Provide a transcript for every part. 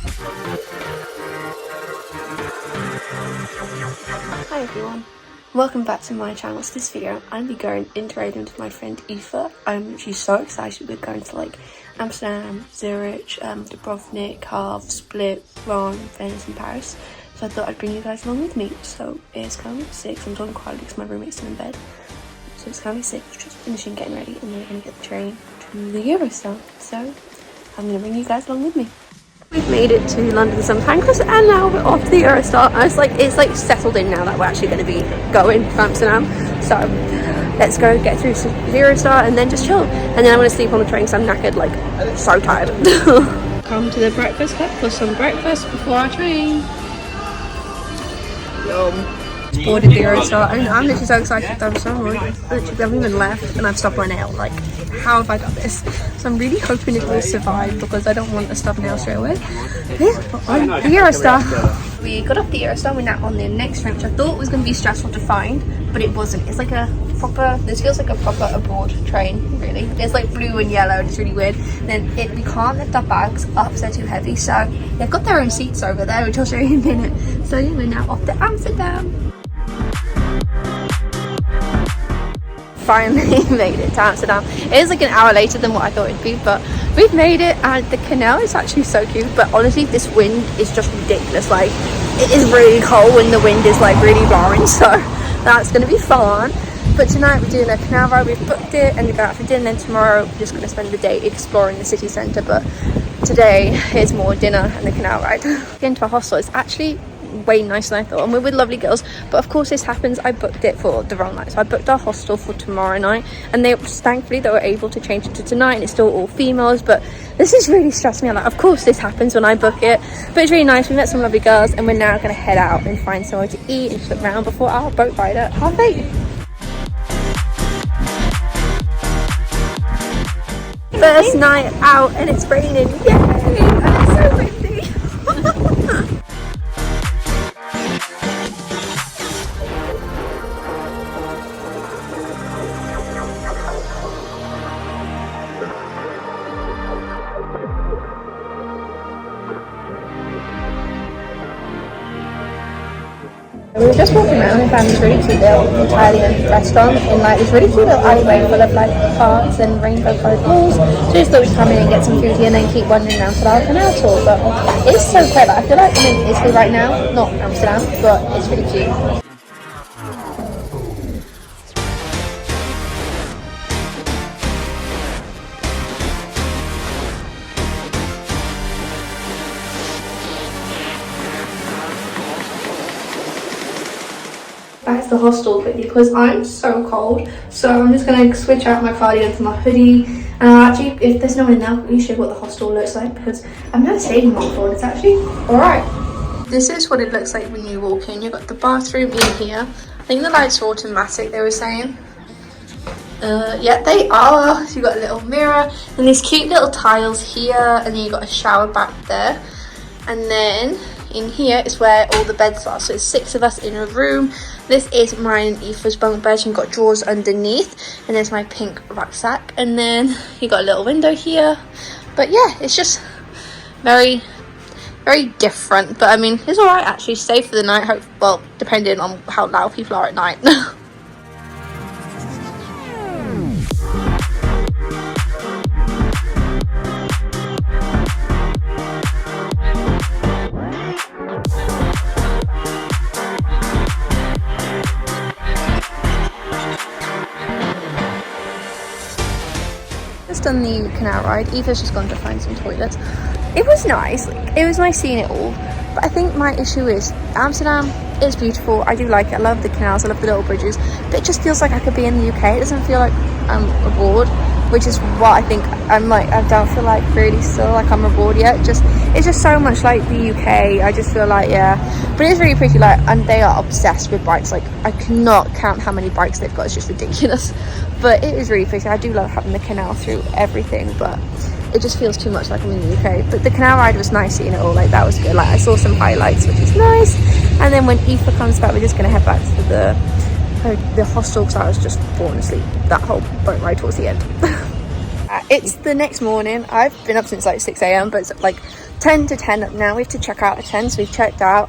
Hi everyone, welcome back to my channel. So this video I'm be going into Ireland with my friend Hvar. She's so excited. We're going to like Amsterdam, Zurich, Dubrovnik, Hvar, Split, Rome, Venice and Paris. So I thought I'd bring you guys along with me. So it's currently 6, I'm talking quietly because my roommate's still in bed. So it's currently 6, just finishing getting ready, and then we're going to get the train to the Eurostar. So I'm going to bring you guys along with me. We've made it to London St Pancras and now we're off the Eurostar. It's like settled in now that we're actually going to be going to Amsterdam. So let's go get through the Eurostar and then just chill. And then I'm going to sleep on the train because I'm knackered, like so tired. Come to the breakfast hut for some breakfast before our train. Yum. Boarded the Eurostar and I'm literally so excited. I'm so annoyed. Literally, I haven't even left and I've stopped my nail. Like, how have I done this? So I'm really hoping it will survive because I don't want to stub nail straight away. Yeah, on the Eurostar. We got off the Eurostar. We're now on the next train, which I thought was going to be stressful to find, but it wasn't. It's like a proper. This feels like a proper abroad train. Really, it's like blue and yellow. And it's really weird. And then we can't lift our bags up; they're too heavy. So they've got their own seats over there, which I'll show you in a minute. So yeah, we're now off to Amsterdam. Finally made it to Amsterdam. It is like an hour later than what I thought it'd be, but we've made it, and the canal is actually so cute. But honestly, this wind is just ridiculous. Like, it is really cold when the wind is like really blowing, so that's gonna be fun. But tonight we're doing a canal ride. We've booked it and we're going out for dinner, and then tomorrow we're just gonna spend the day exploring the city centre. But today is more dinner and the canal ride. Getting to a hostel is actually way nicer than I thought, and we're with lovely girls, but of course this happens. I booked it for the wrong night, so I booked our hostel for tomorrow night, and thankfully they were able to change it to tonight, and it's still all females. But this is really stressing me out. Like, of course this happens when I book it, but it's really nice. We met some lovely girls, and we're now going to head out and find somewhere to eat and just look around before our boat ride at Hvar. First night out and it's raining. Yay! And it's so windy. We were just walking around and found this really cute little Italian restaurant in like this really cute little alleyway full of like hearts and rainbow coloured walls. So just thought we'd come in and get some food here and then keep wandering around for our canal tour. But it's so clever. I feel like I'm in Italy right now, not Amsterdam, but it's really cute. Back to the hostel quickly because I'm so cold, so I'm just gonna switch out my cardigan for my hoodie. And actually, if there's no one in there, I'll show you what the hostel looks like because I've never stayed in one before and it's actually alright. This is what it looks like when you walk in. You've got the bathroom in here. I think the lights are automatic, they were saying. Yeah, they are. So you've got a little mirror and these cute little tiles here, and then you've got a shower back there. And then in here is where all the beds are. So it's 6 of us in a room. This is mine and Hvar's bunk bed. You've got drawers underneath, and there's my pink rucksack. And then you got a little window here. But yeah, it's just very, very different. But I mean, it's alright actually. Stay for the night. Well, depending on how loud people are at night. Done the canal ride. Hvar's just gone to find some toilets. It was nice. Like, it was nice seeing it all, but I think my issue is Amsterdam is beautiful. I do like it. I love the canals. I love the little bridges, but it just feels like I could be in the UK. It doesn't feel like I'm abroad, which is what I think. I'm like, I don't feel like really still like I'm abroad yet. It's just so much like the UK. I just feel like, yeah, but it's really pretty. Like, and they are obsessed with bikes. Like, I cannot count how many bikes they've got. It's just ridiculous, but it is really pretty. I do love having the canal through everything, but it just feels too much like I'm in the UK. But the canal ride was nice seeing it all. Like, that was good. Like, I saw some highlights, which is nice. And then when Hvar comes back, we're just gonna head back to the hostel because I was just falling asleep that whole boat ride towards the end. It's the next morning. I've been up since like 6 a.m, but it's like 10 to 10 now. We have to check out at 10, so we've checked out,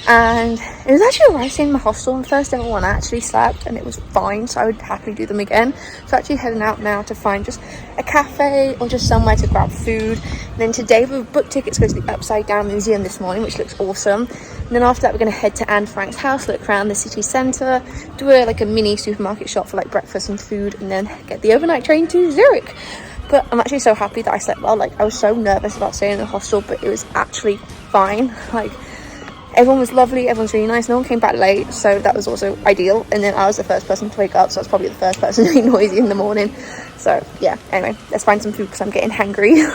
and it was actually alright staying in my hostel. And the first ever one I actually slept, and it was fine, so I would happily do them again. So actually heading out now to find just a cafe or just somewhere to grab food. And then today we've booked tickets to go to the Upside Down Museum this morning, which looks awesome. And then after that we're going to head to Anne Frank's house, look around the city centre, do a mini supermarket shop for like breakfast and food, and then get the overnight train to Zurich. But I'm actually so happy that I slept well. Like, I was so nervous about staying in the hostel, but it was actually fine. Like, everyone was lovely, everyone's really nice, no one came back late, so that was also ideal. And then I was the first person to wake up, so I was probably the first person to be noisy in the morning. So yeah, anyway, let's find some food because I'm getting hangry.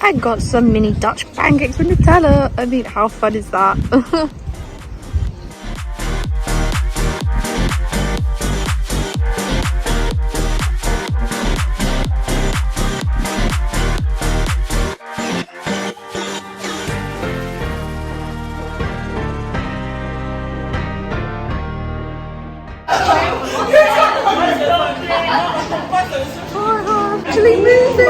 I got some mini Dutch pancakes with Nutella. I mean, how fun is that? Actually moving.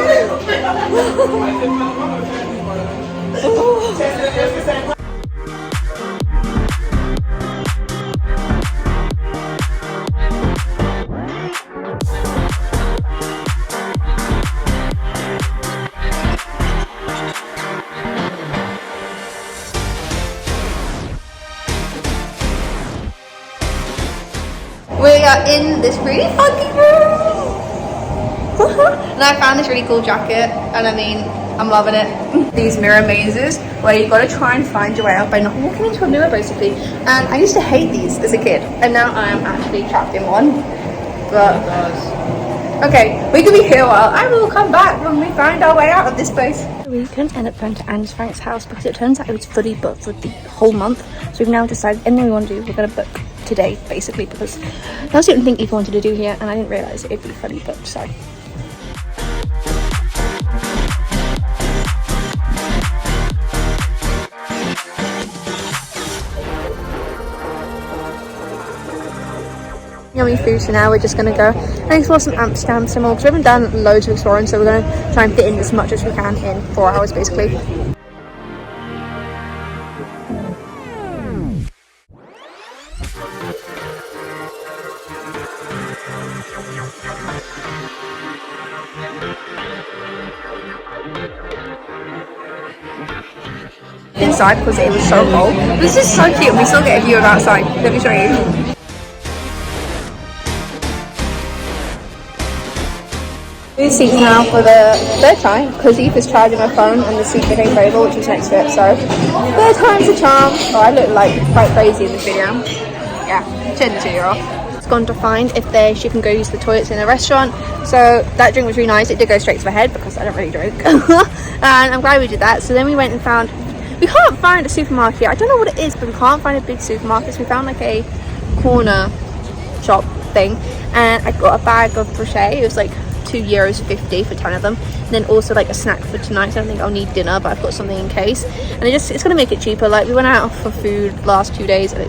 We are in this really funky room. And I found this really cool jacket, and I mean, I'm loving it. These mirror mazes where you've got to try and find your way out by not walking into a mirror, basically. And I used to hate these as a kid, and now I am actually trapped in one. But okay, we could be here a while. I will come back when we find our way out of this place. We couldn't end up going to Anne Frank's house because it turns out it was fully booked for the whole month. So we've now decided anything we want to do, we're going to book today, basically, because that was the only thing Eva wanted to do here, and I didn't realise it'd be fully booked. So yummy food. So now we're just going to go and explore some Amsterdam some more, because we haven't done loads of exploring, so we're going to try and fit in as much as we can in 4 hours basically. Inside because it was so cold. This is so cute. We still get a view of outside. Let me show you. We're seated now for the third time because Eve is charging my phone and the seat became available, which is next to it. So third time's a charm. Oh, I look like quite crazy in this video. Yeah, turn the 2-year-old. It's gone to find if she can go use the toilets in a restaurant. So that drink was really nice. It did go straight to my head because I don't really drink. And I'm glad we did that. So then we went and found, we can't find a supermarket. I don't know what it is, but we can't find a big supermarket. So we found like a corner shop thing, and I got a bag of brochet. It was like €2.50 for 10 of them, and then also like a snack for tonight. So I don't think I'll need dinner, but I've got something in case, and it's gonna make it cheaper. Like, we went out for food the last 2 days, and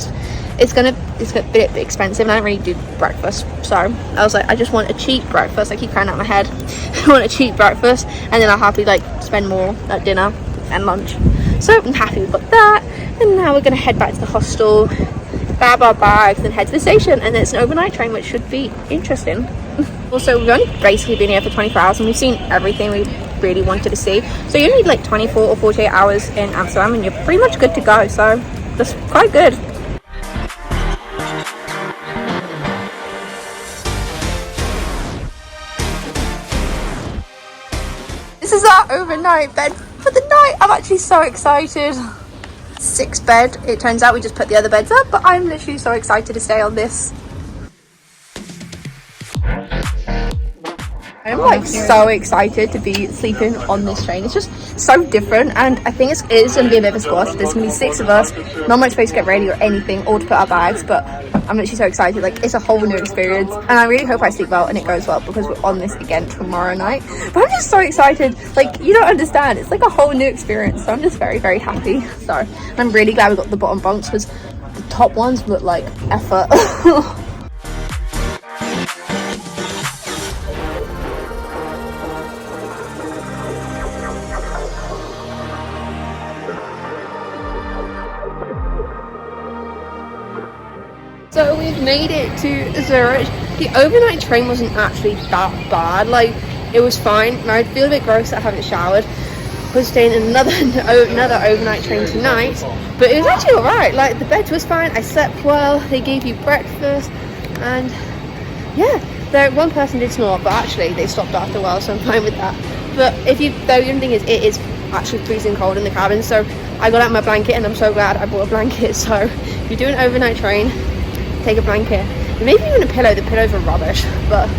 it's gonna be a bit expensive, and I don't really do breakfast, so I was like, I just want a cheap breakfast. I keep crying out my head. I want a cheap breakfast, and then I'll happily like spend more at dinner and lunch. So I'm happy we've got that, and now we're gonna head back to the hostel, grab our bags, and head to the station. And then it's an overnight train, which should be interesting. Also, we've only basically been here for 24 hours and we've seen everything we really wanted to see. So you need like 24 or 48 hours in Amsterdam and you're pretty much good to go. So that's quite good. This is our overnight bed for the night. I'm actually so excited. 6 bed. It turns out we just put the other beds up, but I'm literally so excited to stay on this. I'm like so excited to be sleeping on this train. It's just so different, and I think it is going to be a bit of a squash. There's going to be 6 of us, not much space to get ready or anything, or to put our bags, but I'm literally so excited. Like, it's a whole new experience, and I really hope I sleep well and it goes well, because we're on this again tomorrow night. But I'm just so excited. Like, you don't understand, it's like a whole new experience, so I'm just very, very happy. So I'm really glad we got the bottom bunks, because the top ones look like effort. So we've made it to Zurich. The overnight train wasn't actually that bad. Like, it was fine. And I feel a bit gross that I haven't showered. We're staying in another overnight train tonight, but it was actually alright. Like, the bed was fine. I slept well. They gave you breakfast, and yeah, one person did snore, but actually they stopped after a while, so I'm fine with that. But the only thing is, it is actually freezing cold in the cabin, so I got out my blanket, and I'm so glad I bought a blanket. So if you do an overnight train, take a blanket, and maybe even a pillow. The pillows are rubbish, but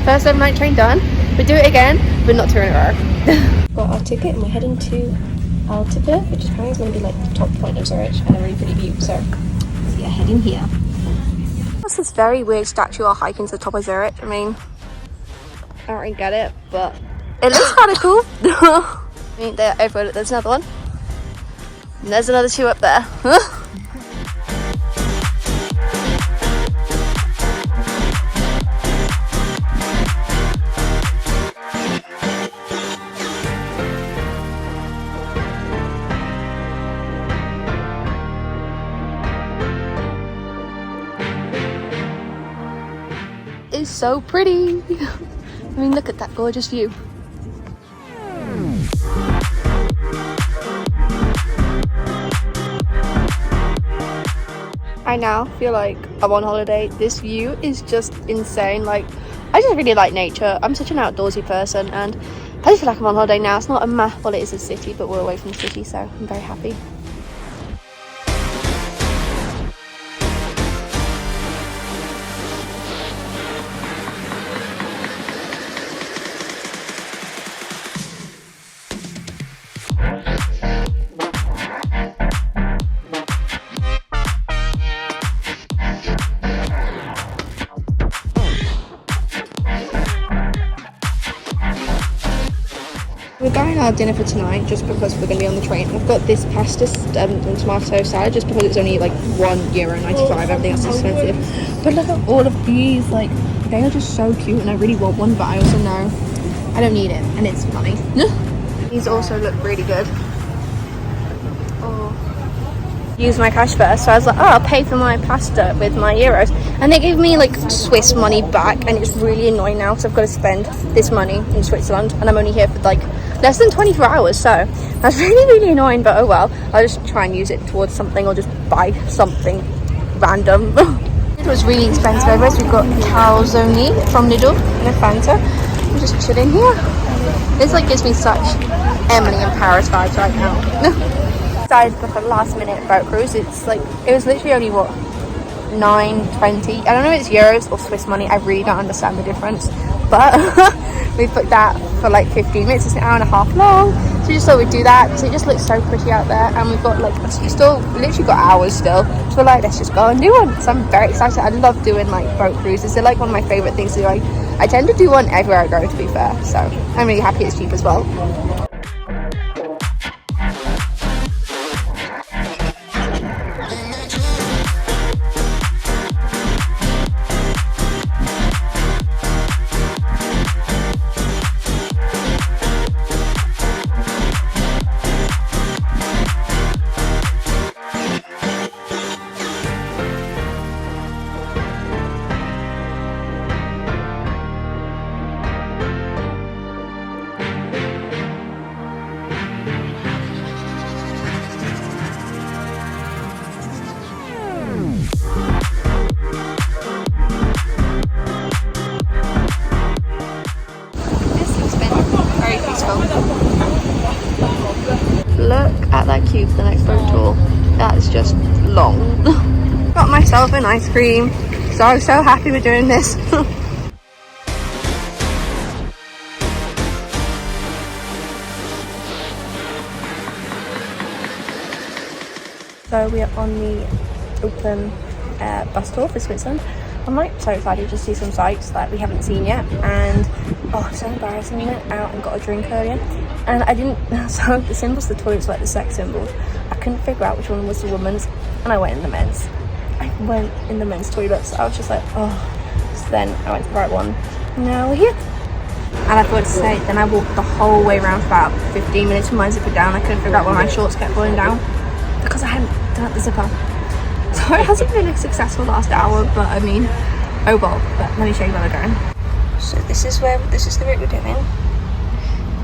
first overnight train done. We'll do it again, but not 2 in a row. Got our ticket and we're heading to Altica, which apparently is going to be like the top point of Zurich and a really pretty view. So yeah, heading here. There's this very weird statue while hiking to the top of Zurich. I mean, I don't really get it, but it looks kind of cool. I mean, there's another one. And there's another 2 up there. Is so pretty. I mean, look at that gorgeous view. I now feel like I'm on holiday. This view is just insane. Like, I just really like nature. I'm such an outdoorsy person, and I just feel like I'm on holiday now. It's not well, it is a city, but we're away from the city, so I'm very happy. We're going out dinner for tonight just because we're going to be on the train. I've got this pasta and tomato salad just because it's only like €1.95. Everything else is expensive. But look at all of these. Like, they are just so cute, and I really want one, but I also know I don't need it, and it's money. These also look really good. Use my cash first, so I was like, oh, I'll pay for my pasta with my euros, and they gave me like Swiss money back, and it's really annoying now because I've got to spend this money in Switzerland, and I'm only here for like less than 24 hours, so that's really annoying. But oh well, I'll just try and use it towards something, or just buy something random. It was really expensive. Otherwise, we've got calzone from Lidl and a Fanta. I'm just chilling here. This like gives me such Emily in Paris vibes right now. Decided to book a last minute boat cruise. It was literally only what, $9.20. I don't know if it's euros or Swiss money. I really don't understand the difference, but we booked that for like 15 minutes. It's an hour and a half long, so we just thought we'd do that because it just looks so pretty out there, and we've got like literally got hours still, so we're like, let's just go and do one. So I'm very excited. I love doing like boat cruises. They're like one of my favorite things to do. I tend to do one everywhere I go, to be fair, so I'm really happy it's cheap as well. Look at that queue for the next boat tour. That's just long. Got myself an ice cream, so I'm so happy we're doing this. So we are on the open bus tour for Switzerland. I'm like so excited to see some sights that we haven't seen yet, and oh, it's so embarrassing. We went out and got a drink earlier, and I didn't, so the symbols, the toilets were like the sex symbols. I couldn't figure out which one was the woman's, and I went in the men's. I went in the men's toilets. I was just like, oh. So then I went to the right one. Now we're here. And I forgot to say, then I walked the whole way around for about 15 minutes with my zipper down. I couldn't figure out why my shorts kept falling down because I hadn't done up the zipper. So it hasn't been a successful last hour, but I mean, oh well. But let me show you where we're going. So this is the route we're doing.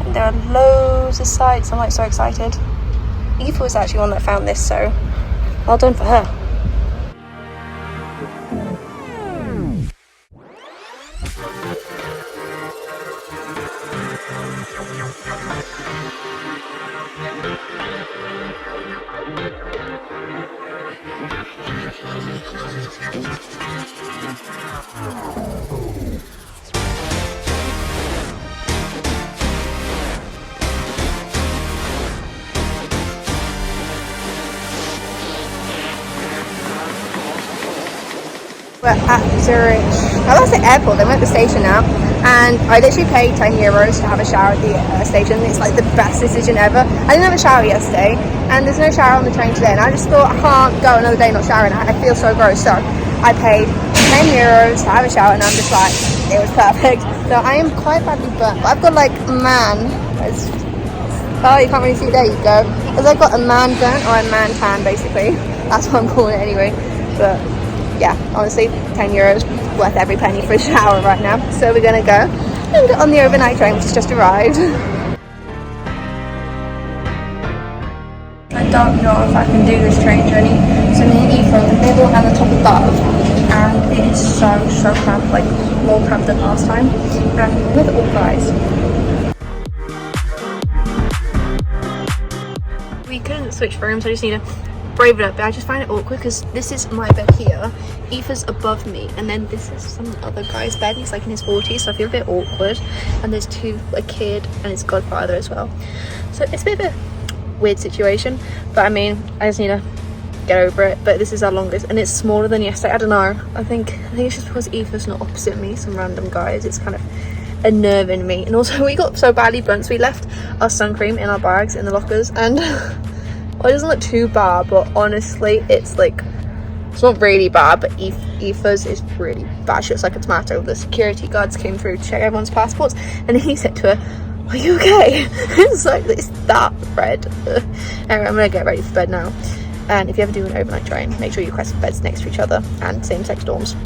And there are loads of sights. I'm like so excited. Eva was actually one that found this, so well done for her. We're at Zurich. I lost the airport, then we're at the station now, and I literally paid €10 to have a shower at the station. It's like the best decision ever. I didn't have a shower yesterday, and there's no shower on the train today, and I just thought I can't go another day not showering. I feel so gross, so I paid €10 to have a shower, and I'm just like, it was perfect. So I am quite badly burnt, but I've got like oh, you can't really see, there you go, because I've got a man burnt or a man tan basically. That's what I'm calling it anyway. But yeah, honestly, €10 worth every penny for a shower right now. So we're gonna go and get on the overnight train, which has just arrived. I don't know if I can do this train journey. So me and Eve are in the middle and the top above, and it is so cramped, like more cramped than last time. And with all guys. We couldn't switch rooms, I just need to brave it up, but I just find it awkward because this is my bed here, Aoife's above me, and then this is some other guy's bed. He's like in his 40s, so I feel a bit awkward, and there's a kid and his godfather as well, so it's a bit of a weird situation, but I mean, I just need to get over it. But this is our longest, and it's smaller than yesterday. I don't know, I think it's just because Aoife's not opposite me, some random guys, it's kind of unnerving me. And also we got so badly burnt, so we left our sun cream in our bags in the lockers, and well, it doesn't look too bad, but honestly, it's like, it's not really bad, but Aoife's is really bad. She looks like a tomato. The security guards came through to check everyone's passports, and he said to her, "Are you okay?" It's like, it's that red. Anyway, I'm gonna get ready for bed now. And if you ever do an overnight train, make sure you request beds next to each other and same-sex dorms.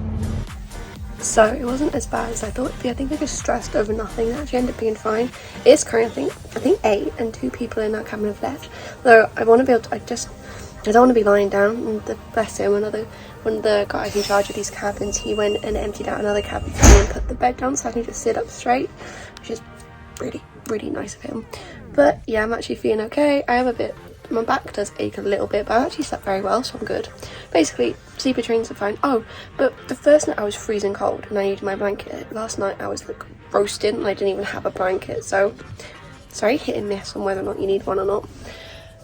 So it wasn't as bad as I thought it'd be. I think I just stressed over nothing. It actually ended up being fine. It is currently, I think 8 and 2 people in that cabin have left. Though I want to be able to, I don't want to be lying down. And bless him, one of the guys in charge of these cabins, he went and emptied out another cabin for me and put the bed down so I can just sit up straight, which is really nice of him. But yeah, I'm actually feeling okay. I am a bit, my back does ache a little bit, but I actually slept very well, so I'm good. Basically, sleeper trains are fine. Oh, but the first night I was freezing cold and I needed my blanket. Last night I was like roasting and I didn't even have a blanket, so sorry, hit and miss on whether or not you need one or not.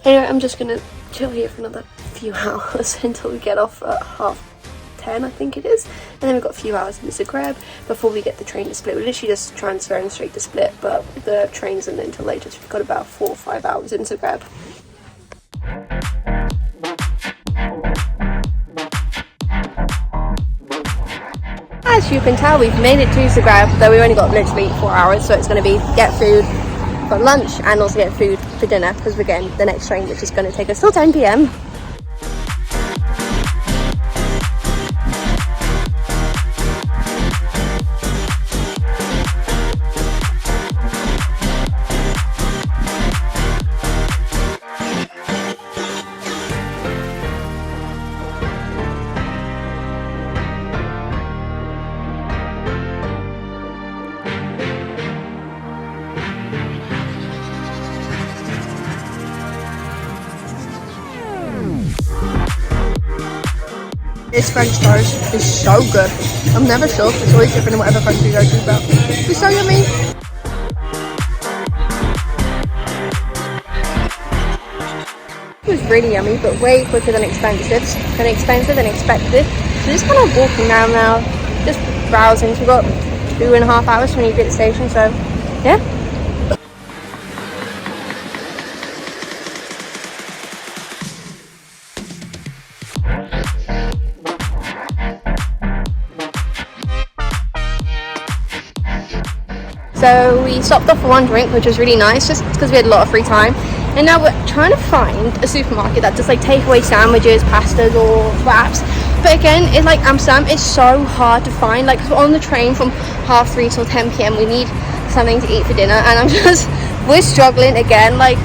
Anyway, I'm just gonna chill here for another few hours until we get off at 10:30, I think it is, and then we've got a few hours in Zagreb before we get the train to Split. We're literally just transferring straight to Split, but the train isn't until later, so we've got about 4 or 5 hours in Zagreb. As you can tell, we've made it to Zagreb, though we've only got literally 4 hours, so it's going to be get food for lunch and also get food for dinner, because we're getting the next train, which is going to take us till 10 p.m. This French toast is so good. I'm never sure, it's always different in whatever country you go to, but it's so yummy. It was really yummy, but way quicker than expensive than expected. So just kind of walking around now, just browsing. So we've got 2.5 hours when you get to the station, so yeah. So we stopped off for one drink, which was really nice, just because we had a lot of free time. And now we're trying to find a supermarket that does like takeaway sandwiches, pastas or wraps. But again, it's like Amsterdam, it's so hard to find. Like on the train from 3:30 till 10 p.m, we need something to eat for dinner, and we're struggling again. Like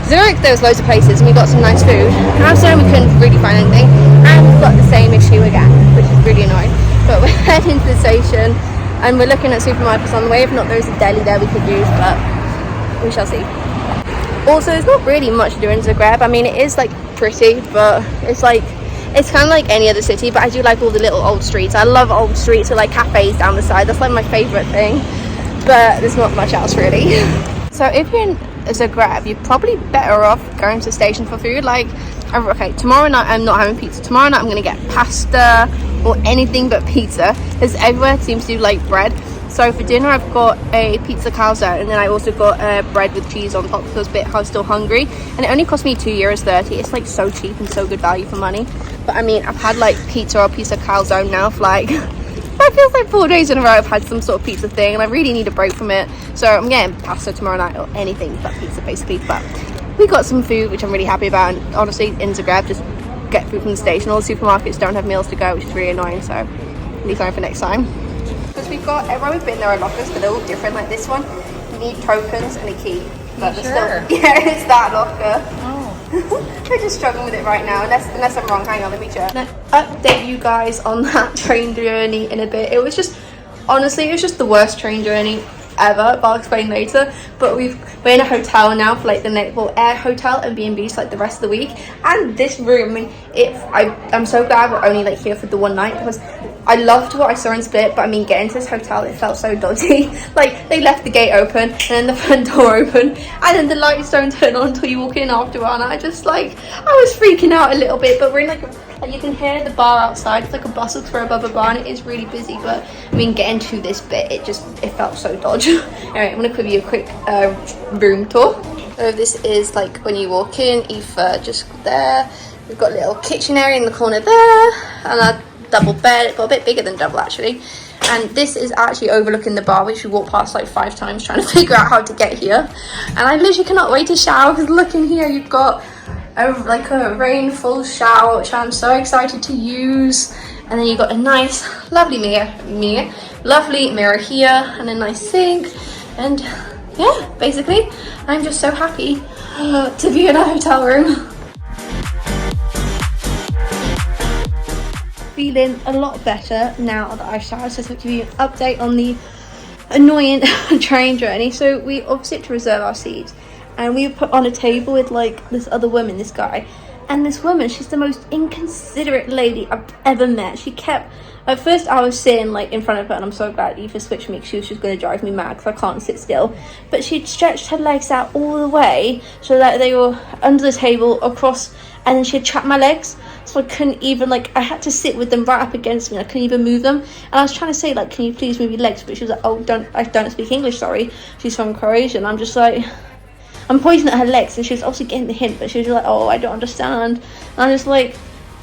Zurich, there was loads of places and we got some nice food. In Amsterdam, we couldn't really find anything, and we've got the same issue again, which is really annoying. But we're heading to the station and we're looking at supermarkets on the way. If not, there's a deli there we could use, but we shall see. Also, there's not really much to do in Zagreb. I mean, it is like pretty, but it's kind of like any other city. But I do like all the little old streets. I love old streets with like cafes down the side. That's like my favorite thing, but there's not much else really. So if you're in Zagreb, you're probably better off going to the station for food. Like, okay, tomorrow night I'm not having pizza. Tomorrow night I'm gonna get pasta or anything but pizza, because everywhere seems to do like bread. So for dinner I've got a pizza calzone, and then I also got bread with cheese on top because I was still hungry, and it only cost me €2.30. It's like so cheap and so good value for money. But I mean, I've had like pizza or pizza calzone now for like I feel like 4 days in a row I've had some sort of pizza thing, and I really need a break from it. So I'm getting pasta tomorrow night, or anything but pizza basically. But we got some food which I'm really happy about, and honestly in Zagreb just get food from the station. All the supermarkets don't have meals to go, which is really annoying, so leave time for next time. Because we've got, everywhere we've been there are lockers, but they're all different. Like this one, you need tokens and a key. But sure? Yeah, it's that locker. Oh. We're just struggling with it right now, unless I'm wrong. Hang on, let me check. Update you guys on that train journey in a bit. It was just, honestly, it was just the worst train journey ever, but I'll explain later. But we're in a hotel now for like the next, well, air hotel and B&B's like the rest of the week. And this room, I mean, I'm so glad we're only like here for the one night, because I loved what I saw in Split, but I mean, getting to this hotel, it felt so dodgy. Like, they left the gate open, and then the front door open, and then the lights don't turn on until you walk in after, and I just like, I was freaking out a little bit. But we're in like you can hear the bar outside. It's like a bustle for above a bar, and it is really busy. But I mean, getting to this bit, it felt so dodgy. Alright, I'm gonna give you a quick room tour. So this is like when you walk in, Hvar, just there. We've got a little kitchen area in the corner there, and a double bed. It's got a bit bigger than double actually. And this is actually overlooking the bar, which we walked past like 5 times trying to figure out how to get here. And I literally cannot wait to shower, because look in here, you've got a rainfall shower, which I'm so excited to use. And then you've got a nice, lovely lovely mirror here, and a nice sink. And yeah, basically, I'm just so happy to be in a hotel room. Feeling a lot better now that I've showered, so to give you an update on the annoying train journey. So we obviously had to reserve our seats, and we were put on a table with like this other woman, this guy, and this woman, she's the most inconsiderate lady I've ever met. She kept, at first I was sitting like in front of her, and I'm so glad Eva switched me, because she was just going to drive me mad because I can't sit still. But she'd stretched her legs out all the way so that they were under the table across, and then she'd trapped my legs. So I couldn't even, like, I had to sit with them right up against me. I couldn't even move them. And I was trying to say, like, can you please move your legs? But she was like, oh, I don't speak English, sorry. She's from Croatia. And I'm just like, I'm pointing at her legs. And she was obviously getting the hint, but she was like, oh, I don't understand. And I'm just like,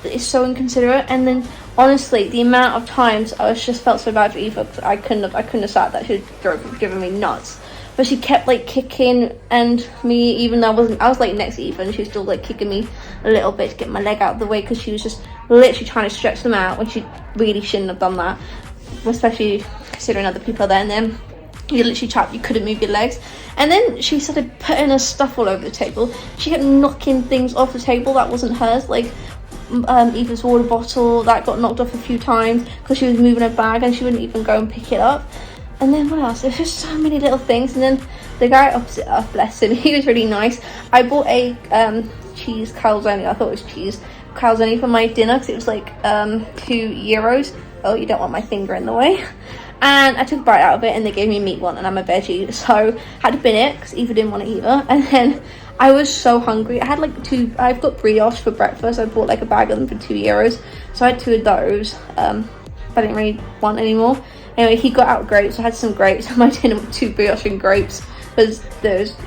it's so inconsiderate. And then, honestly, the amount of times I just felt so bad for Eva, because I couldn't have sat that. She was driving me nuts. But she kept like kicking, and me, even though I was like next to Eva, and she was still like kicking me a little bit to get my leg out of the way, because she was just literally trying to stretch them out when she really shouldn't have done that, especially considering other people there. And then you literally trapped, you couldn't move your legs. And then she started putting her stuff all over the table. She kept knocking things off the table that wasn't hers, like Eva's water bottle that got knocked off a few times because she was moving her bag and she wouldn't even go and pick it up. And then what else? There's just so many little things. And then the guy opposite us, bless him, he was really nice. I bought a cheese calzone. I thought it was cheese calzone for my dinner, because it was like €2. Oh, you don't want my finger in the way. And I took a bite out of it, and they gave me a meat one, and I'm a veggie, so I had to bin it because Eva didn't want it either. And then I was so hungry. I had like I've got brioche for breakfast. I bought like a bag of them for €2, so I had 2 of those. But I didn't really want any more. Anyway, he got out grapes. I had some grapes. My dinner with 2 brioche and grapes, because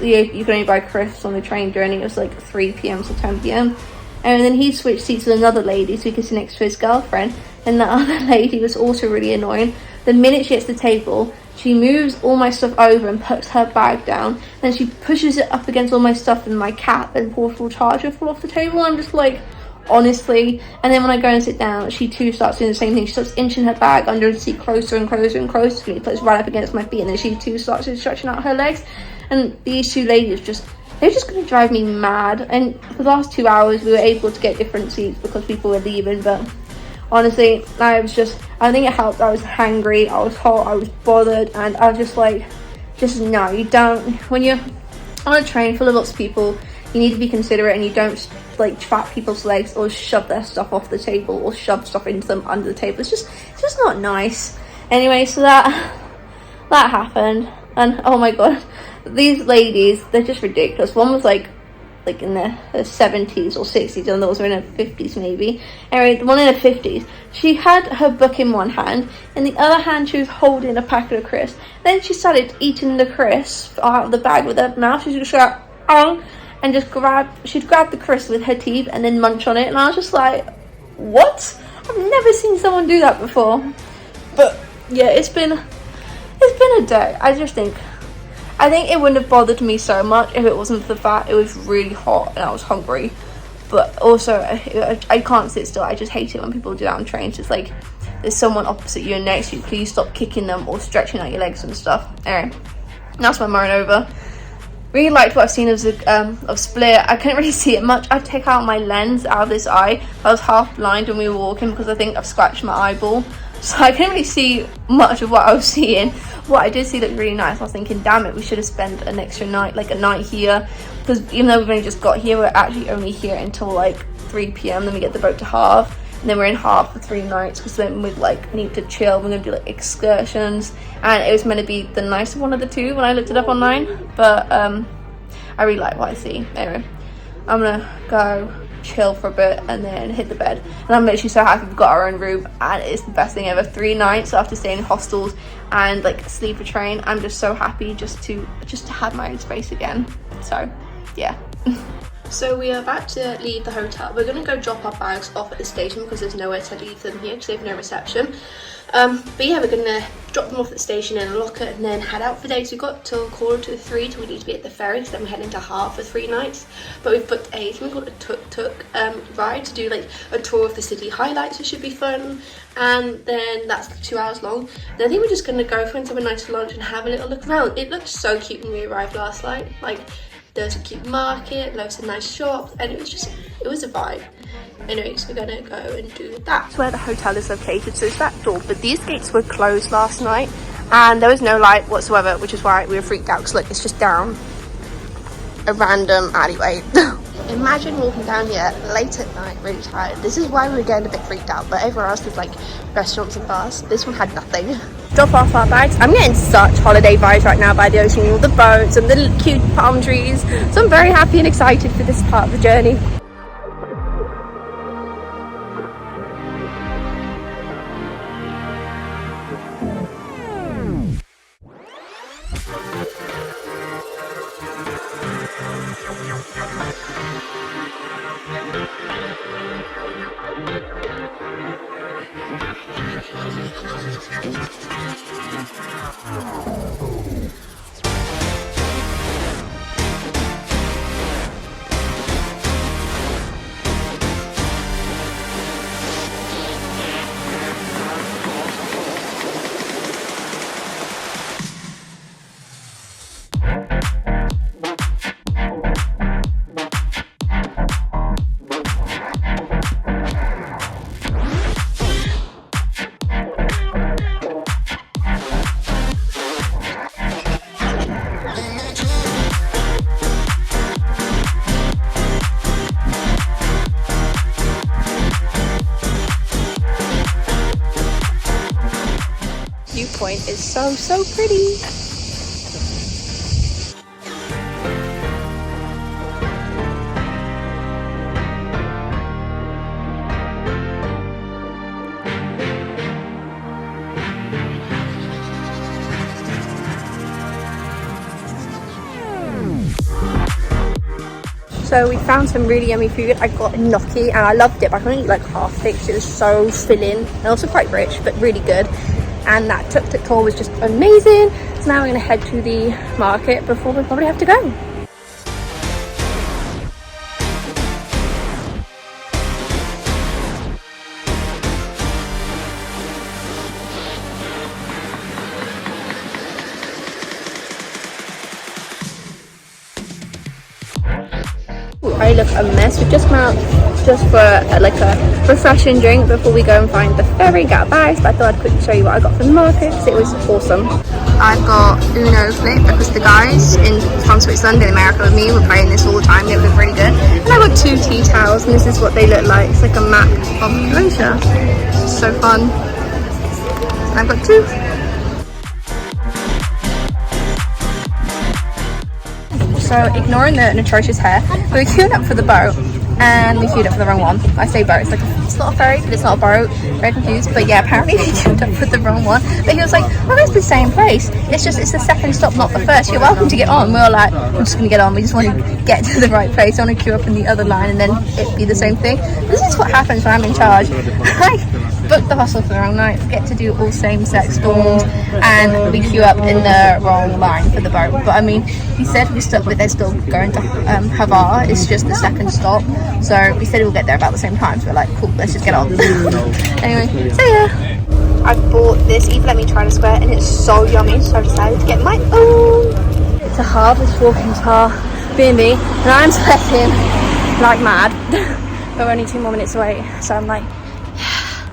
you can only buy crisps on the train journey. It was like 3 p.m. to 10 p.m. And then he switched seats with another lady so he could sit next to his girlfriend. And the other lady was also really annoying. The minute she gets to the table, she moves all my stuff over and puts her bag down. Then she pushes it up against all my stuff and my cap, and portable charger fall off the table. I'm just like, honestly. And then when I go and sit down, she too starts doing the same thing. She starts inching her bag under the seat closer and closer and closer to me, puts right up against my feet, and then she too starts stretching out her legs. And these 2 ladies they're just going to drive me mad. And for the last 2 hours we were able to get different seats because people were leaving, but honestly, I think it helped. I was hangry, I was hot, I was bothered, and I was just like, no, you don't, when you're on a train full of lots of people, you need to be considerate, and you don't like trap people's legs or shove their stuff off the table or shove stuff into them under the table. It's just not nice. Anyway, so that happened, and oh my god, these ladies, they're just ridiculous. One was like in their 70s or 60s, and the others were in her 50s maybe. Anyway, the one in her 50s, she had her book in one hand, in the other hand she was holding a packet of crisps. Then she started eating the crisps out of the bag with her mouth. She just got and she'd grab the crisp with her teeth and then munch on it, and I was just like, what? I've never seen someone do that before. But yeah, it's been a day. I think it wouldn't have bothered me so much if it wasn't for the fact it was really hot and I was hungry. But also, I can't sit still. I just hate it when people do that on trains. It's like there's someone opposite you and next to you. Please stop kicking them or stretching out your legs and stuff. Anyway, that's my moan over. Really liked what I've seen of Split. I couldn't really see it much. I take out my lens out of this eye. I was half blind when we were walking because I think I've scratched my eyeball. So I couldn't really see much of what I was seeing. What I did see looked really nice. I was thinking, damn it, we should have spent an extra night, like a night here. Because even though we've only just got here, we're actually only here until like 3 p.m. Then we get the boat to Hvar. And then we're in Hvar for 3 nights, because then we'd like need to chill. We're going to do like excursions. And it was meant to be the nicer one of the 2 when I looked it up online. But I really like what I see. Anyway, I'm going to go chill for a bit and then hit the bed. And I'm literally so happy we've got our own room, and it's the best thing ever. 3 nights after staying in hostels and like sleeper train, I'm just so happy just to have my own space again. So yeah. So we are about to leave the hotel. We're going to go drop our bags off at the station because there's nowhere to leave them here because they have no reception. But yeah, we're going to drop them off at the station in a locker and then head out for the day. So we've got till 2:45 till we need to be at the ferry, so then we're heading to Hvar for 3 nights. But we've booked something called a tuk-tuk ride to do like a tour of the city highlights, which should be fun. And then that's 2 hours long. And I think we're just going to go for a nice lunch and have a little look around. It looked so cute when we arrived last night. Like, there's a cute market, loads of nice shops, and it was a vibe. Anyways, we're gonna go and do that. That's where the hotel is located, so it's that door, but these gates were closed last night and there was no light whatsoever, which is why we were freaked out, because look, it's just down a random alleyway. Imagine walking down here late at night, really tired. This is why we were getting a bit freaked out, but everywhere else there's like restaurants and bars. This one had nothing. Drop off our bags. I'm getting such holiday vibes right now by the ocean, all the boats and the cute palm trees. So I'm very happy and excited for this part of the journey. Viewpoint is so pretty. So we found some really yummy food. I got gnocchi and I loved it, but I couldn't eat like half it because it was so filling and also quite rich, but really good. And that tuk-tuk tour was just amazing. So now we're gonna head to the market before we probably have to go. I look a mess. We've just come out just for like a refreshing drink before we go and find the ferry, get our bags, but I thought I'd quickly show you what I got from the market because it was awesome. I've got Uno Flip because the guys from Switzerland in America with me were playing this all the time. They look really good. And I got 2 tea towels and this is what they look like. It's like a map of Croatia. It's so fun. And I've got 2. So ignoring the atrocious hair, we queued up for the boat and we queued up for the wrong one. I say boat, it's not a ferry, but it's not a boat. Very confused, but yeah, apparently we queued up for the wrong one. But he was like, oh, it's the same place. It's the second stop, not the first. You're welcome to get on. We were like, we're just gonna get on. We just want to get to the right place. I want to queue up in the other line and then it'd be the same thing. This is what happens when I'm in charge. Booked the hostel for the wrong night, forget to do all same-sex dorms, and we queue up in the wrong line for the boat. But I mean, he said we're stuck with they're still going to Hvar. It's just the second stop, so we said we'll get there about the same time. So we're like, cool, let's just get on. Anyway, so yeah, I bought this Eve Let Me Try to Square, and it's so yummy. So I decided to get my own. It's a harvest walking to our B&B, and I'm sweating like mad. But we're only 2 more minutes away, so I'm like.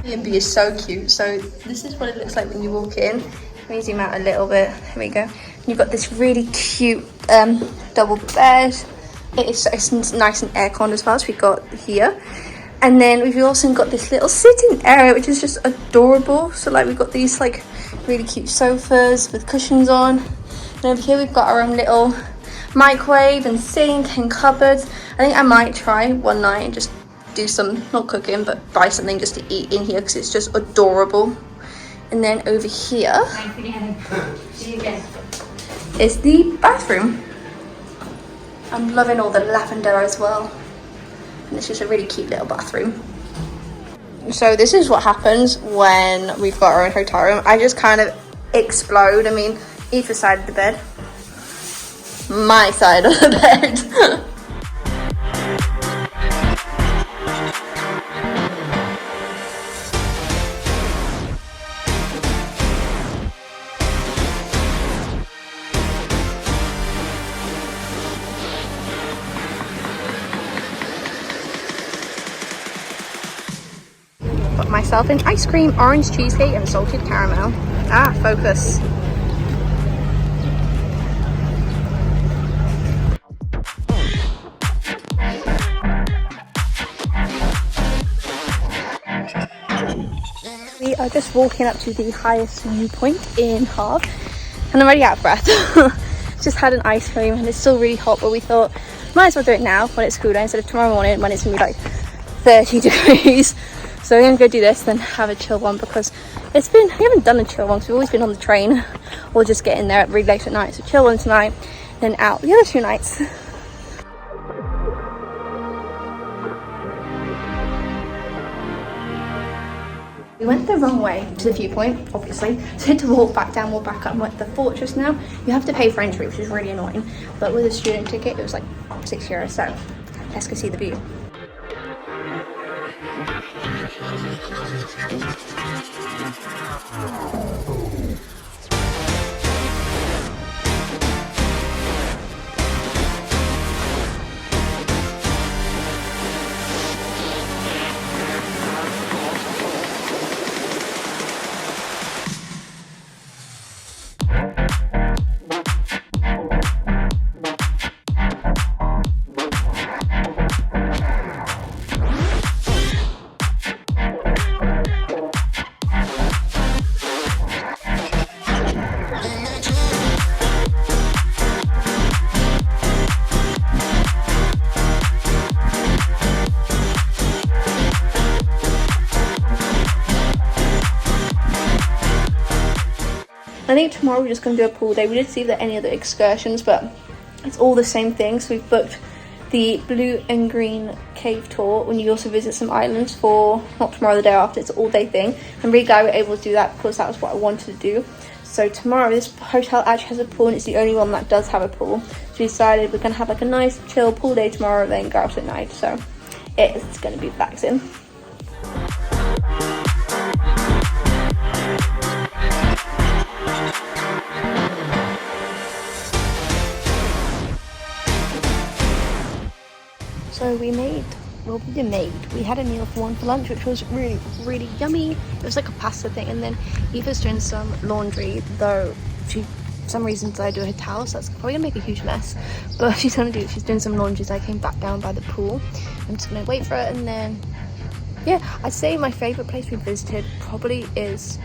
B&B is so cute. So this is what it looks like when you walk in. Let me zoom out a little bit. Here we go. You've got this really cute double bed. It's nice and aircon as well, so we've got here. And then we've also got this little sitting area, which is just adorable. So like we've got these like really cute sofas with cushions on. And over here we've got our own little microwave and sink and cupboards. I think I might try one night and just do some, not cooking, but buy something just to eat in here because it's just adorable. And then over here is the bathroom. I'm loving all the lavender as well. And it's just a really cute little bathroom. So this is what happens when we've got our own hotel room. I just kind of explode. I mean, either side of the bed. My side of the bed. Got myself an ice cream, orange cheesecake and salted caramel. Focus. We are just walking up to the highest viewpoint in Hvar and I'm already out of breath. Just had an ice cream and it's still really hot, but we thought might as well do it now when it's cooler instead of tomorrow morning when it's gonna be like 30 degrees. So we're gonna go do this, then have a chill one because we haven't done a chill one because we've always been on the train or just get in there really late at night. So chill one tonight, then out the other 2 nights. We went the wrong way to the viewpoint, obviously. So to walk back up. I'm at the fortress now. You have to pay for entry, which is really annoying. But with a student ticket, it was like €6. So let's go see the view. I think tomorrow we're just going to do a pool day. We didn't see if there are any other excursions, but it's all the same thing. So we've booked the blue and green cave tour when you also visit some islands for not tomorrow, the day after. It's an all-day thing. I'm really glad we were able to do that because that was what I wanted to do. So tomorrow this hotel actually has a pool, and it's the only one that does have a pool. So we decided we're gonna have like a nice chill pool day tomorrow, then go out at night. So it's gonna be relaxing. So we had a meal for one for lunch, which was really, really yummy. It was like a pasta thing, and then Eva's doing some laundry, though she, for some reason, decided to do her towels, so that's probably gonna make a huge mess. But she's doing some laundry, so I came back down by the pool. I'm just gonna wait for it, and then, yeah, I'd say my favourite place we visited probably is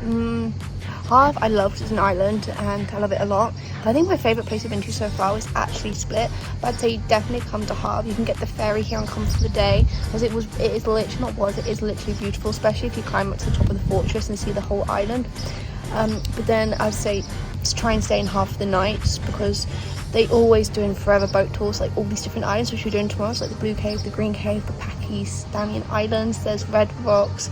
Hvar. I loved it as an island and I love it a lot. But I think my favourite place I've been to so far was actually Split. But I'd say you definitely come to Hvar. You can get the ferry here and come for the day, because it is literally beautiful, especially if you climb up to the top of the fortress and see the whole island. But then I'd say just try and stay in Hvar for the night, because they always doing forever boat tours, like all these different islands, which we're doing tomorrow. So like the Blue Cave, the Green Cave, the Pakis, Damian Islands, there's Red Rocks.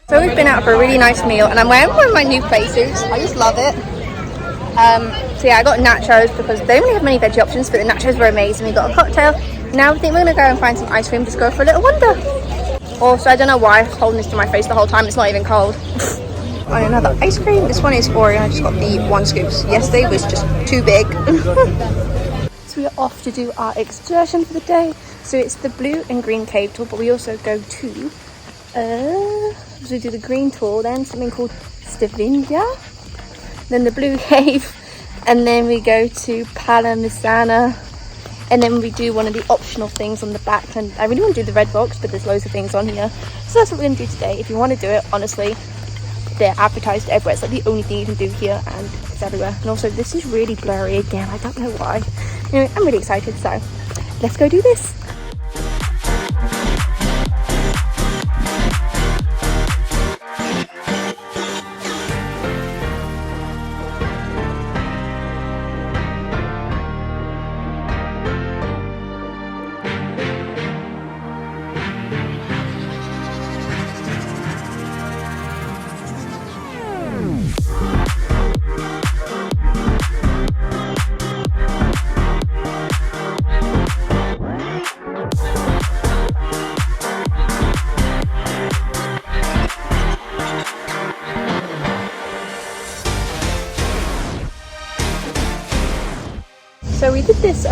So we've been out for a really nice meal, and I'm wearing one of my new play suits. I just love it. So yeah, I got nachos because they don't really have many veggie options, but the nachos were amazing. We got a cocktail. Now I think we're gonna go and find some ice cream, just go for a little wander. Also, I don't know why I was holding this to my face the whole time. It's not even cold. Oh, another ice cream. This one is Oreo. I just got the one scoop. Yesterday was just too big. So we are off to do our excursion for the day. So it's the blue and green cave tour, but we also go to so we do the green tour, then something called Stavanger, then the blue cave, and then we go to Palamisana, and then we do one of the optional things on the back. And I really want to do the red box, but there's loads of things on here, so that's what we're going to do today. If you want to do it, honestly, they're advertised everywhere. It's like the only thing you can do here, and it's everywhere. And also this is really blurry again, I don't know why. Anyway, I'm really excited, so let's go do this. So we did this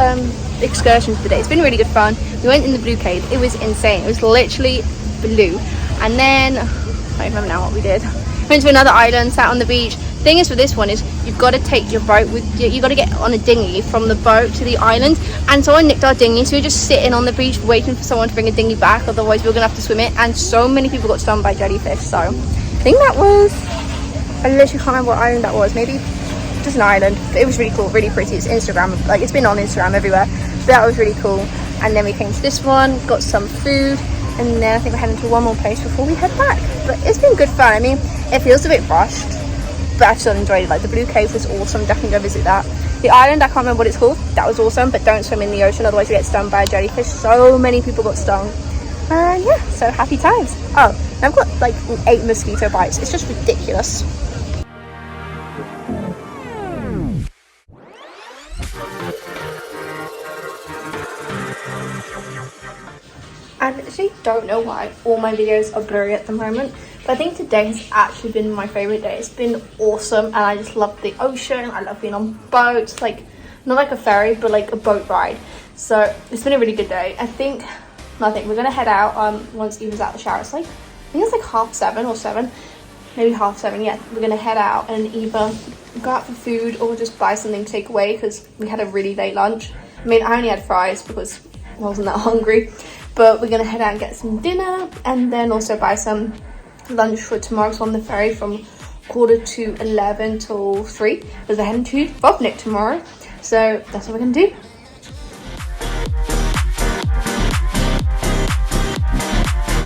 excursion today. It's been really good fun. We went in the blue cave. It was insane. It was literally blue. And then I don't remember now what we did. Went to another island, sat on the beach. Thing is, for this one is you've got to take your boat with you. You've got to get on a dinghy from the boat to the island. And someone nicked our dinghy, so we were just sitting on the beach waiting for someone to bring a dinghy back. Otherwise we were gonna have to swim it. And so many people got stung by jellyfish. So I think that was, I literally can't remember what island that was. Maybe just an island. But it was really cool, really pretty. It's Instagram, like it's been on Instagram everywhere. So that was really cool. And then we came to this one, got some food, and then I think we're heading to one more place before we head back. But it's been good fun. I mean, it feels a bit rushed, but I've still enjoyed it. Like the blue cave was awesome. Definitely go visit that. The island, I can't remember what it's called. That was awesome, but don't swim in the ocean, otherwise you get stung by a jellyfish. So many people got stung. And yeah, so happy times. Oh, and I've got like 8 mosquito bites. It's just ridiculous. I actually don't know why all my videos are blurry at the moment, but I think today has actually been my favorite day. It's been awesome, and I just love the ocean. I love being on boats, like not like a ferry, but like a boat ride. So it's been a really good day. I think we're gonna head out once Eva's out the shower. It's like, I think it's like 7:30 or 7, maybe 7:30. Yeah, we're gonna head out and either go out for food or just buy something to take away, because we had a really late lunch. I mean, I only had fries because I wasn't that hungry. But we're gonna head out and get some dinner, and then also buy some lunch for tomorrow. So on the ferry from 11:15 till 3, because we're heading to Vovnik tomorrow. So that's what we're gonna do.